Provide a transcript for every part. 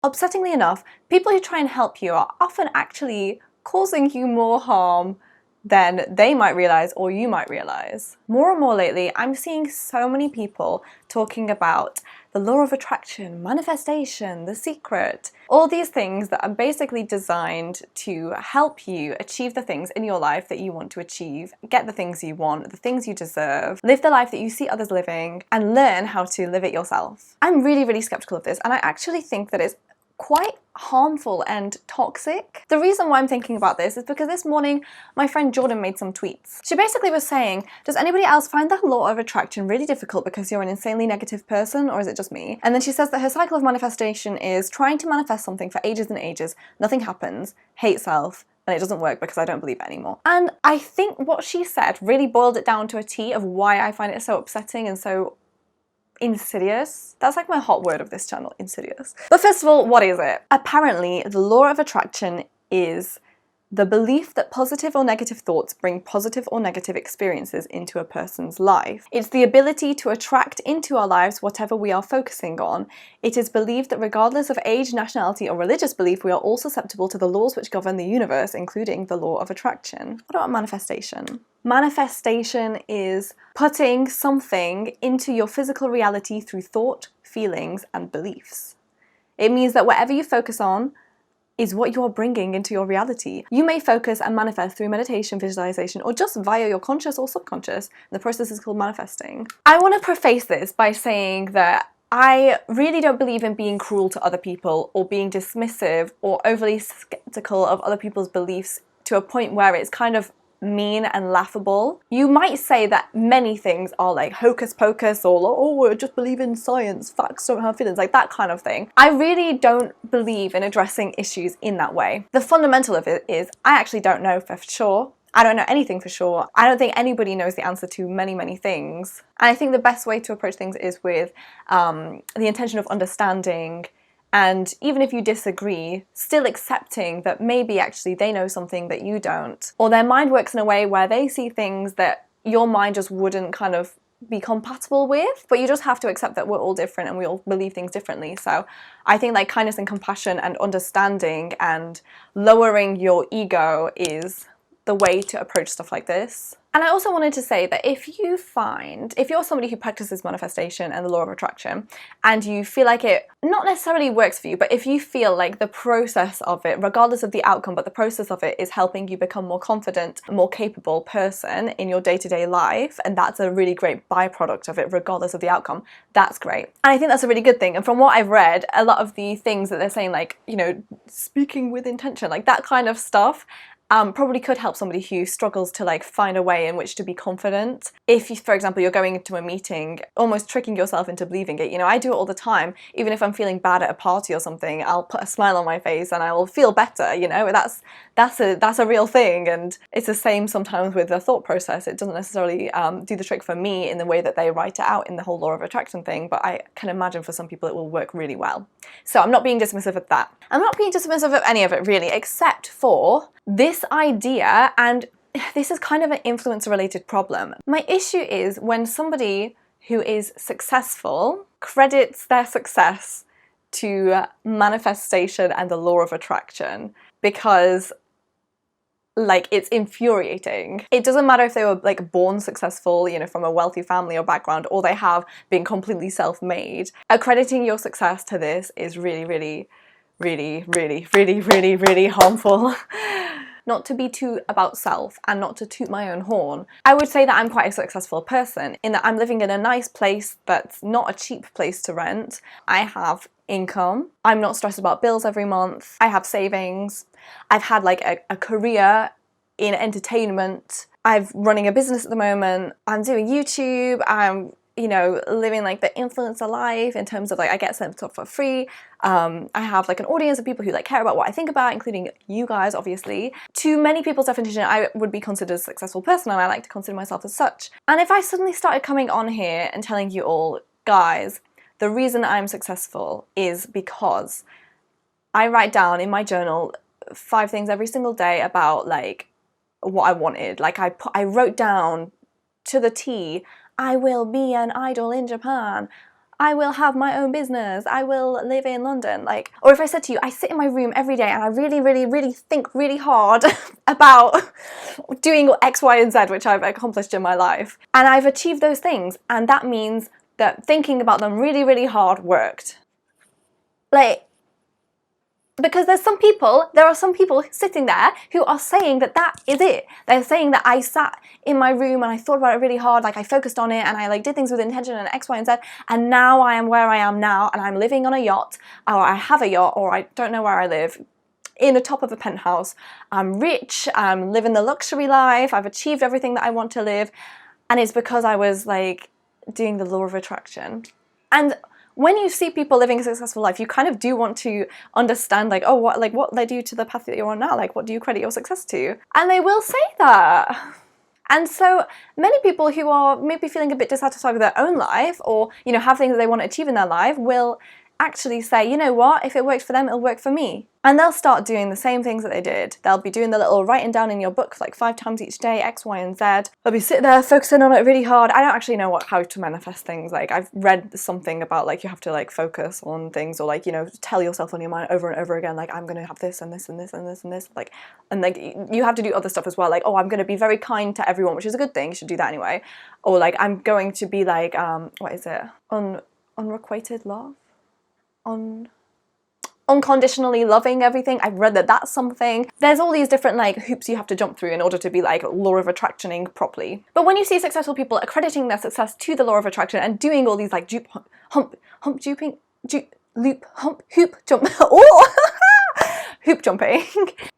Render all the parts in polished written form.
Upsettingly enough, people who try and help you are often actually causing you more harm than they might realize or you might realize. More and more lately, I'm seeing so many people talking about the law of attraction, manifestation, the secret, all these things that are basically designed to help you achieve the things in your life that you want to achieve, get the things you want, the things you deserve, live the life that you see others living, and learn how to live it yourself. I'm really, really skeptical of this, and I actually think that it's quite harmful and toxic. The reason why I'm thinking about this is because this morning my friend Jordan made some tweets. She basically was saying, does anybody else find the law of attraction really difficult because you're an insanely negative person, or is it just me? And then she says that her cycle of manifestation is trying to manifest something for ages and ages, nothing happens, hate self, and it doesn't work because I don't believe it anymore. And I think what she said really boiled it down to a T of why I find it so upsetting and so insidious. That's like my hot word of this channel, insidious. But first of all, what is it? Apparently, the law of attraction is the belief that positive or negative thoughts bring positive or negative experiences into a person's life. It's the ability to attract into our lives whatever we are focusing on. It is believed that regardless of age, nationality, or religious belief, we are all susceptible to the laws which govern the universe, including the law of attraction. What about manifestation? Manifestation is putting something into your physical reality through thought, feelings, and beliefs. It means that whatever you focus on is what you are bringing into your reality. You may focus and manifest through meditation, visualization, or just via your conscious or subconscious. The process is called manifesting. I want to preface this by saying that I really don't believe in being cruel to other people or being dismissive or overly skeptical of other people's beliefs to a point where it's kind of mean and laughable. You might say that many things are like hocus pocus or oh, just believe in science, facts don't have feelings, like that kind of thing. I really don't believe in addressing issues in that way. The fundamental of it is I actually don't know for sure. I don't know anything for sure. I don't think anybody knows the answer to many, many things. And I think the best way to approach things is with the intention of understanding, and even if you disagree, still accepting that maybe actually they know something that you don't, or their mind works in a way where they see things that your mind just wouldn't kind of be compatible with, but you just have to accept that we're all different and we all believe things differently. So I think like kindness and compassion and understanding and lowering your ego is the way to approach stuff like this. And I also wanted to say that if you're somebody who practices manifestation and the law of attraction, and you feel like it not necessarily works for you, but if you feel like the process of it, regardless of the outcome, but the process of it is helping you become more confident, more capable person in your day-to-day life, and that's a really great byproduct of it, regardless of the outcome, that's great. And I think that's a really good thing. And from what I've read, a lot of the things that they're saying, like, you know, speaking with intention, like that kind of stuff, probably could help somebody who struggles to like find a way in which to be confident. If you, for example, you're going into a meeting, almost tricking yourself into believing it. You know, I do it all the time. Even if I'm feeling bad at a party or something, I'll put a smile on my face and I will feel better. You know, that's a real thing, and it's the same sometimes with the thought process. It doesn't necessarily do the trick for me in the way that they write it out in the whole law of attraction thing, but I can imagine for some people it will work really well. So I'm not being dismissive of that. I'm not being dismissive of any of it really, except for this idea, and this is kind of an influencer-related problem. My issue is when somebody who is successful credits their success to manifestation and the law of attraction, because like it's infuriating. It doesn't matter if they were like born successful, you know, from a wealthy family or background, or they have been completely self-made. Accrediting your success to this is really, really, really, really, really, really, really harmful. Not to be too about self and not to toot my own horn, I would say that I'm quite a successful person in that I'm living in a nice place that's not a cheap place to rent. I have income. I'm not stressed about bills every month. I have savings. I've had like a career in entertainment. I'm running a business at the moment. I'm doing YouTube. I'm, you know, living like the influencer life in terms of like I get sent stuff for free. I have like an audience of people who like care about what I think about, including you guys, obviously. To many people's definition, I would be considered a successful person, and I like to consider myself as such. And if I suddenly started coming on here and telling you all, guys, the reason I'm successful is because I write down in my journal 5 things every single day about like what I wanted. Like I wrote down to the T, I will be an idol in Japan. I will have my own business, I will live in London. Like, or if I said to you, I sit in my room every day and I really, really, really think really hard about doing X, Y, and Z, which I've accomplished in my life. And I've achieved those things. And that means that thinking about them really, really hard worked. Like, because there are some people sitting there who are saying that that is it. They're saying that I sat in my room and I thought about it really hard, like I focused on it and I like did things with intention and X, Y, and Z, and now I am where I am now and I'm living on a yacht, or I have a yacht, or I don't know where I live, in the top of a penthouse. I'm rich, I'm living the luxury life, I've achieved everything that I want to live, and it's because I was like doing the law of attraction. And when you see people living a successful life, you kind of do want to understand, like, oh, what led you to the path that you're on now? Like, what do you credit your success to? And they will say that. And so many people who are maybe feeling a bit dissatisfied with their own life, or, you know, have things that they want to achieve in their life, will actually say, you know what, if it works for them, it'll work for me. And they'll start doing the same things that they did. They'll be doing the little writing down in your book like 5 times each day, X, Y, and Z. They'll be sitting there focusing on it really hard. I don't actually know how to manifest things. Like, I've read something about like you have to like focus on things, or like, you know, tell yourself on your mind over and over again, like, I'm gonna have this and this and this and this and this. Like, and like you have to do other stuff as well. Like, oh, I'm gonna be very kind to everyone, which is a good thing. You should do that anyway. Or like, I'm going to be like, what is it? Unrequited love? Unconditionally loving everything. I've read that that's something. There's all these different like hoops you have to jump through in order to be like law of attractioning properly. But when you see successful people accrediting their success to the law of attraction and doing all these like hoop jumping,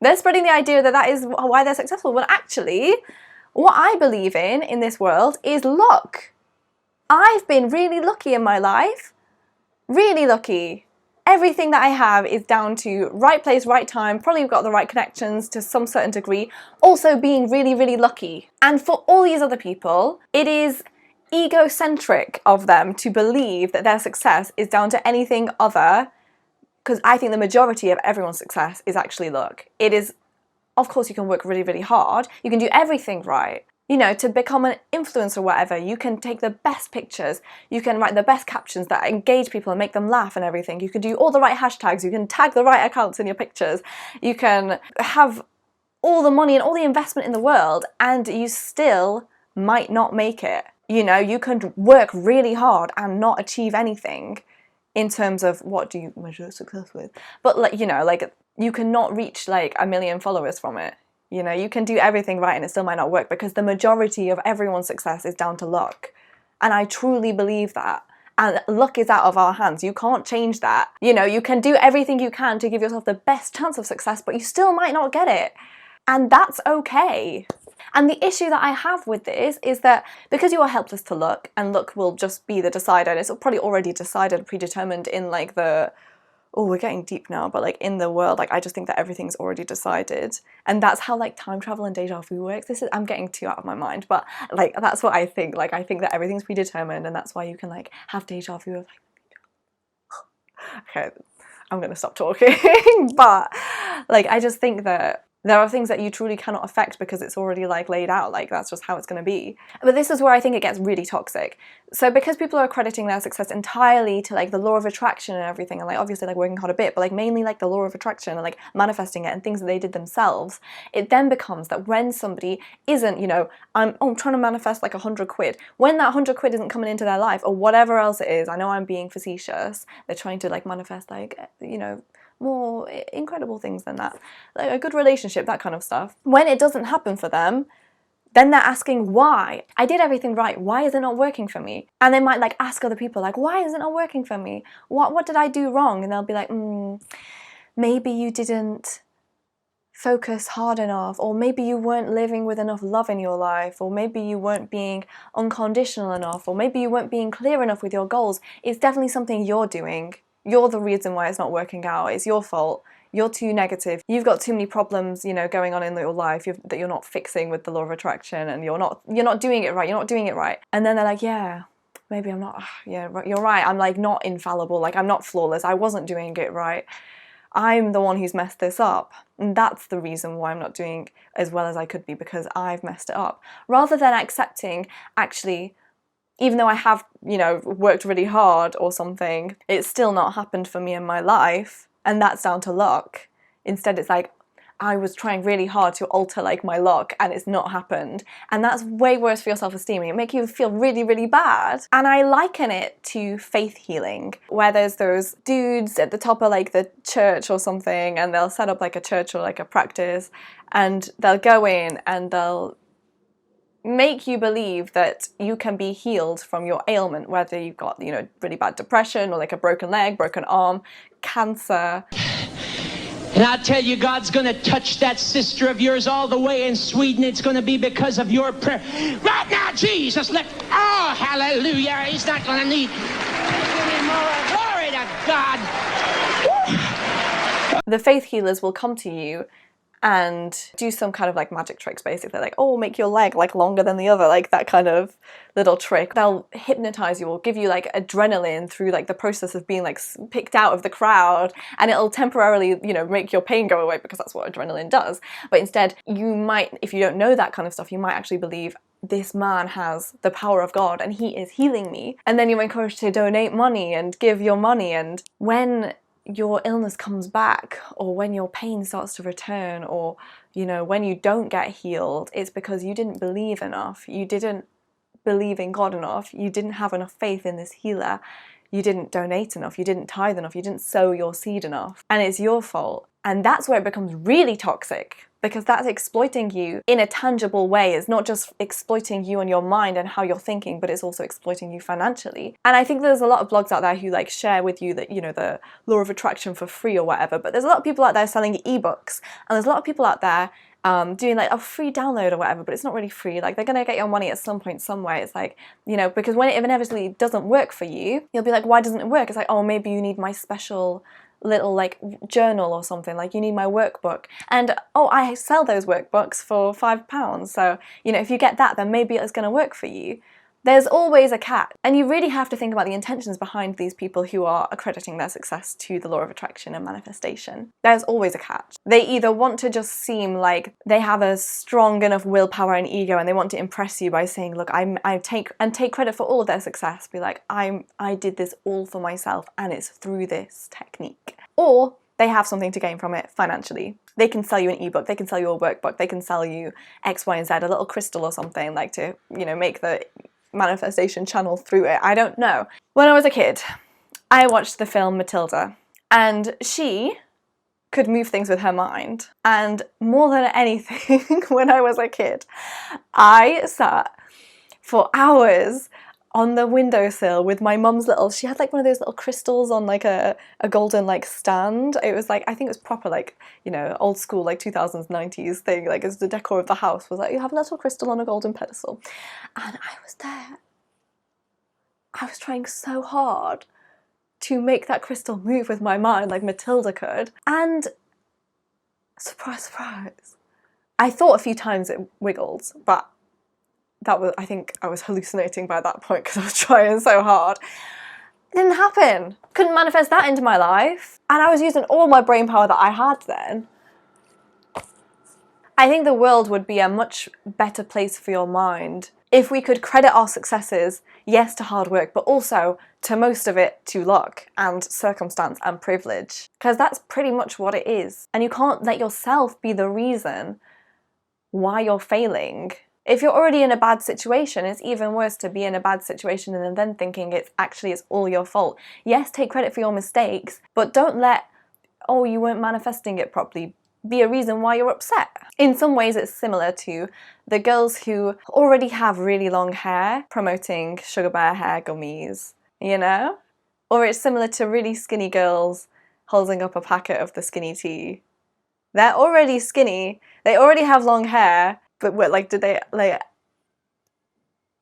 they're spreading the idea that that is why they're successful. When actually, what I believe in this world is luck. I've been really lucky in my life. Really lucky. Everything that I have is down to right place, right time, probably got the right connections to some certain degree, also being really, really lucky. And for all these other people, it is egocentric of them to believe that their success is down to anything other, because I think the majority of everyone's success is actually luck. It is, of course, you can work really, really hard, you can do everything right. You know, to become an influencer or whatever, you can take the best pictures, you can write the best captions that engage people and make them laugh and everything. You can do all the right hashtags, you can tag the right accounts in your pictures, you can have all the money and all the investment in the world, and you still might not make it. You know, you can work really hard and not achieve anything in terms of what do you measure success with. But like, you know, like you cannot reach like 1 million followers from it. You know, you can do everything right and it still might not work, because the majority of everyone's success is down to luck. And I truly believe that. And luck is out of our hands. You can't change that. You know, you can do everything you can to give yourself the best chance of success, but you still might not get it. And that's okay. And the issue that I have with this is that because you are helpless to luck, and luck will just be the decider, and it's probably already decided, predetermined in like the, oh, we're getting deep now, but like in the world, like I just think that everything's already decided. And that's how like time travel and deja vu works. I'm getting too out of my mind, but like that's what I think. Like I think that everything's predetermined, and that's why you can like have deja vu of like, okay, I'm gonna stop talking. But like I just think that there are things that you truly cannot affect because it's already like laid out, like that's just how it's going to be. But this is where I think it gets really toxic. So because people are accrediting their success entirely to like the law of attraction and everything, and like obviously like working hard a bit, but like mainly like the law of attraction and like manifesting it and things that they did themselves, it then becomes that when somebody isn't, you know, I'm trying to manifest like 100 quid, when that 100 quid isn't coming into their life or whatever else it is, I know I'm being facetious, they're trying to like manifest like, you know, more incredible things than that, like a good relationship, that kind of stuff. When it doesn't happen for them, then they're asking why. I did everything right, why is it not working for me? And they might like ask other people like, why is it not working for me? What did I do wrong? And they'll be like, maybe you didn't focus hard enough, or maybe you weren't living with enough love in your life, or maybe you weren't being unconditional enough, or maybe you weren't being clear enough with your goals. It's definitely something you're doing. You're the reason why it's not working out. It's your fault. You're too negative. You've got too many problems, you know, going on in your life that you're not fixing with the law of attraction, and you're not doing it right. You're not doing it right. And then they're like, yeah, maybe I'm not. Yeah, you're right. I'm like not infallible. Like I'm not flawless. I wasn't doing it right. I'm the one who's messed this up. And that's the reason why I'm not doing as well as I could be, because I've messed it up. Rather than accepting, actually, even though I have, you know, worked really hard or something, it's still not happened for me in my life, and that's down to luck. Instead, it's like, I was trying really hard to alter like my luck and it's not happened. And that's way worse for your self-esteem. It makes you feel really, really bad. And I liken it to faith healing, where there's those dudes at the top of like the church or something, and they'll set up like a church or like a practice, and they'll go in and they'll make you believe that you can be healed from your ailment, whether you've got, you know, really bad depression or like a broken leg, broken arm, cancer. And I'll tell you, God's going to touch that sister of yours all the way in Sweden. It's going to be because of your prayer. Right now, Jesus, oh, hallelujah. He's not going to need any more. Glory to God. Woo. The faith healers will come to you and do some kind of like magic tricks, basically, like, oh, make your leg like longer than the other, like that kind of little trick. They'll hypnotize you or give you like adrenaline through like the process of being like picked out of the crowd, and it'll temporarily, you know, make your pain go away, because that's what adrenaline does. But instead, you might, if you don't know that kind of stuff, you might actually believe this man has the power of God and he is healing me. And then you're encouraged to donate money and give your money, and when your illness comes back, or when your pain starts to return, or, you know, when you don't get healed, it's because you didn't believe enough. You didn't believe in God enough. You didn't have enough faith in this healer. You didn't donate enough. You didn't tithe enough. You didn't sow your seed enough. And it's your fault. And that's where it becomes really toxic, because that's exploiting you in a tangible way. It's not just exploiting you and your mind and how you're thinking, but it's also exploiting you financially. And I think there's a lot of blogs out there who like share with you that, you know, the law of attraction for free or whatever, but there's a lot of people out there selling ebooks, and there's a lot of people out there doing like a free download or whatever, but it's not really free. Like, they're gonna get your money at some point, somewhere. It's like, you know, because when it inevitably doesn't work for you, you'll be like, why doesn't it work? It's like, oh, maybe you need my special little like journal or something, like you need my workbook, and oh, I sell those workbooks for £5, so, you know, if you get that, then maybe it's going to work for you. There's always a catch, and you really have to think about the intentions behind these people who are accrediting their success to the law of attraction and manifestation. There's always a catch. They either want to just seem like they have a strong enough willpower and ego, and they want to impress you by saying, look, I take credit for all of their success. Be like, I did this all for myself, and it's through this technique. Or they have something to gain from it financially. They can sell you an ebook, they can sell you a workbook, they can sell you X, Y, and Z, a little crystal or something, like to, you know, make the manifestation channel through it. I don't know. When I was a kid, I watched the film Matilda, and she could move things with her mind. And more than anything, when I was a kid, I sat for hours on the windowsill with my mum's she had like one of those little crystals on like a golden like stand. It was like, I think it was proper like, you know, old school like 2000s, 90s thing, like as the decor of the house was like, you have a little crystal on a golden pedestal. And I was there. I was trying so hard to make that crystal move with my mind like Matilda could. And surprise, surprise, I thought a few times it wiggled, but that was, I think I was hallucinating by that point because I was trying so hard. It didn't happen. Couldn't manifest that into my life. And I was using all my brain power that I had then. I think the world would be a much better place for your mind if we could credit our successes, yes, to hard work, but also to most of it to luck and circumstance and privilege. Because that's pretty much what it is. And you can't let yourself be the reason why you're failing. If you're already in a bad situation, it's even worse to be in a bad situation and then thinking it's all your fault. Yes, take credit for your mistakes, but don't let, oh, you weren't manifesting it properly, be a reason why you're upset. In some ways, it's similar to the girls who already have really long hair promoting Sugar Bear hair gummies, you know? Or it's similar to really skinny girls holding up a packet of the skinny tea. They're already skinny, they already have long hair, but what, like, did they, like,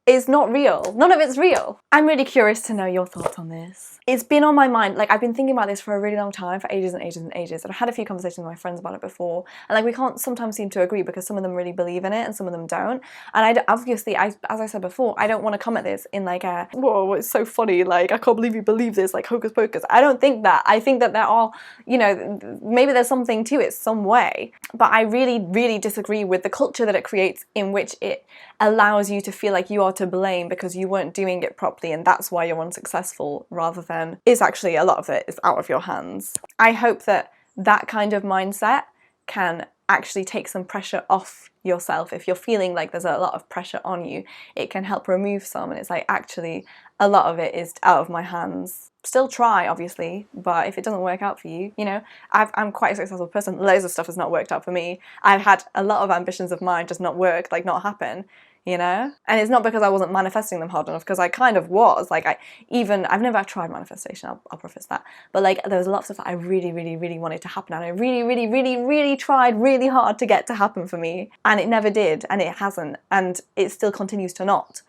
it's not real. None of it's real. I'm really curious to know your thoughts on this. It's been on my mind, like, I've been thinking about this for a really long time, for ages and ages and ages, and I've had a few conversations with my friends about it before, and like, we can't sometimes seem to agree because some of them really believe in it and some of them don't, and obviously, as I said before, I don't want to come at this in like a, whoa, it's so funny, like, I can't believe you believe this, like, hocus pocus. I don't think that. I think that there are, you know, maybe there's something to it some way, but I really, really disagree with the culture that it creates in which it allows you to feel like you are are to blame because you weren't doing it properly and that's why you're unsuccessful, rather than is actually a lot of it is out of your hands. I hope that that kind of mindset can actually take some pressure off yourself. If you're feeling like there's a lot of pressure on you, it can help remove some, and it's like, actually a lot of it is out of my hands. Still try, obviously, but if it doesn't work out for you, you know, I'm quite a successful person. Loads of stuff has not worked out for me. I've had a lot of ambitions of mine just not work, like not happen, you know? And it's not because I wasn't manifesting them hard enough, because I kind of was. Like, I've never tried manifestation, I'll preface that. But like, there was a lot of stuff that I really, really, really wanted to happen, and I really, really, really, really tried really hard to get to happen for me. And it never did, and it hasn't, and it still continues to not.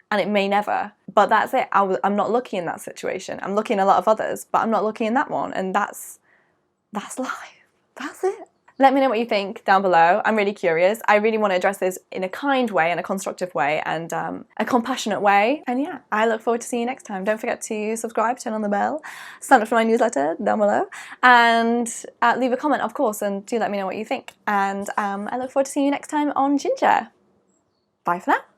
And it may never. But that's it. I'm not lucky in that situation. I'm lucky in a lot of others, but I'm not lucky in that one. And that's life. That's it. Let me know what you think down below. I'm really curious. I really want to address this in a kind way, and a constructive way, and a compassionate way. And yeah, I look forward to seeing you next time. Don't forget to subscribe, turn on the bell, sign up for my newsletter down below, and leave a comment, of course, and do let me know what you think. And I look forward to seeing you next time on Ginger. Bye for now.